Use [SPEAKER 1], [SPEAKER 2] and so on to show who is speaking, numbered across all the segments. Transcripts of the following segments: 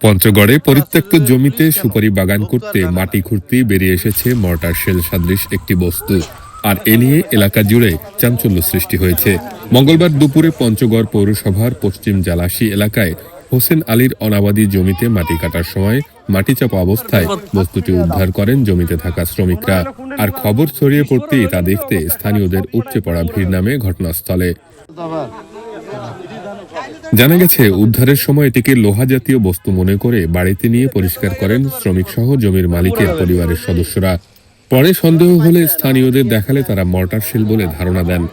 [SPEAKER 1] পঞ্চগড়ে পরিত্যক্ত জমিতে সুপারি বাগান করতে মাটি খুঁড়তে বেরিয়ে এসেছে মর্টার শেল সদৃশ একটি বস্তু। আর এ নিয়ে এলাকা জুড়ে চাঞ্চল্য সৃষ্টি হয়েছে। মঙ্গলবার দুপুরে পঞ্চগড় পৌরসভার পশ্চিম জালাশী এলাকায় হোসেন আলীর অনাবাদী জমিতে মাটি কাটার সময় মাটি চাপা অবস্থায় বস্তুটি উদ্ধার করেন জমিতে থাকা শ্রমিকরা। আর খবর ছড়িয়ে পড়তেই তা দেখতে স্থানীয়দের উপচে পড়া ভিড় নামে ঘটনাস্থলে। জানা গেছে, উদ্ধারের সময় এটিকে লোহা জাতীয় বস্তু মনে করে বাড়িতে নিয়ে পরিষ্কার করেন শ্রমিক সহ জমির মালিকের পরিবারের সদস্যরা। পরে সন্দেহ হলে স্থানীয়দের দেখালে তারা মর্টার শেল বলে ধারণা দেন।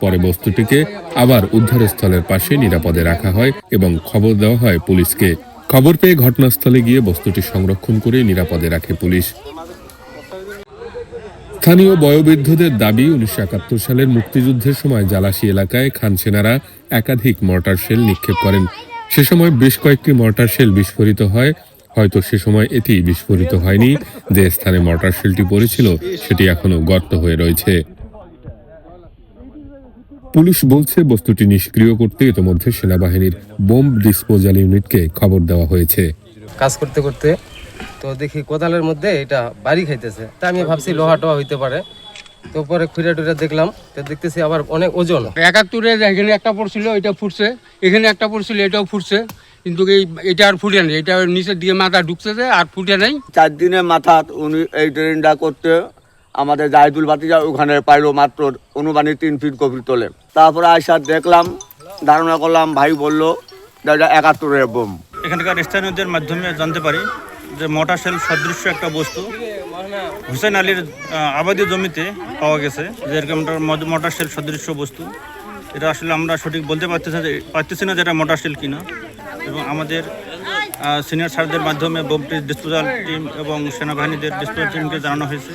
[SPEAKER 1] পরে বস্তুটিকে আবার উদ্ধারস্থলের পাশে নিরাপদে রাখা হয় এবং খবর দেওয়া হয় পুলিশকে। খবর পেয়ে ঘটনাস্থলে গিয়ে বস্তুটি সংরক্ষণ করে নিরাপদে রাখে পুলিশ। স্থানীয় বয়োবৃদ্ধদের দাবি, ১৯৭১ সালের মুক্তিযুদ্ধের সময় জালাশী এলাকায় খান সেনারা একাধিক মর্টার শেল নিক্ষেপ করেন। সে সময় বেশ কয়েকটি মর্টার শেল বিস্ফোরিত হয়। হয়তো সে সময় এটি বিস্ফোরিত হয়নি। যে স্থানে মর্টার শেলটি পড়েছিল সেটি এখনো গর্ত হয়ে রয়েছে। পুলিশ বলছে, বস্তুটি নিষ্ক্রিয় করতে ইতোমধ্যে সেনাবাহিনীর বোম্ব ডিসপোজাল ইউনিটকে খবর দেওয়া হয়েছে।
[SPEAKER 2] কাজ করতে করতে তো দেখি কোদালের মধ্যে এটা বাড়ি খাইতেছে, তা আমি ভাবছি লোহাটা হইতে পারে। তো পরে খুঁড়ে টুড়ে দেখলাম, তো দেখতেছি আবার অনেক ওজন।
[SPEAKER 3] ৭১-এ এখানে একটা পড়ছিল, এটা ফুটছে, এখানে একটা পড়ছিল, এটাও ফুটছে, কিন্তু এটা আর ফুটে নেই, এটা নিচের দিকে মাথা ঢুকছে আর ফুটে নেই।
[SPEAKER 4] 4 দিনের মাথা উনি এই ট্রেনটা করতে আমাদের জাহিদুল ভাতিজা ওখানে পাইলো মাত্র অনুমানিক 3 ফিট গভীর তোলে। তারপরে আইসা দেখলাম, ধারণা করলাম, ভাই বললো যে এটা ৭১-এর বোম।
[SPEAKER 5] এখানকার স্থানীয়দের মাধ্যমে জানতে পারি যে মর্টার শেল সদৃশ্য একটা বস্তু হোসেন আলীর আবাদী জমিতে পাওয়া গেছে। যে এরকম মর্টার শেল সদৃশ্য বস্তু, এটা আসলে আমরা সঠিক বলতে পারতেছি না যে এটা মর্টার শেল কিনা। এবং আমাদের সিনিয়র স্যারদের মাধ্যমে বোম ডিসপোজাল টিম এবং সেনাবাহিনীদের ডিসপোজাল টিমকে জানানো হয়েছে।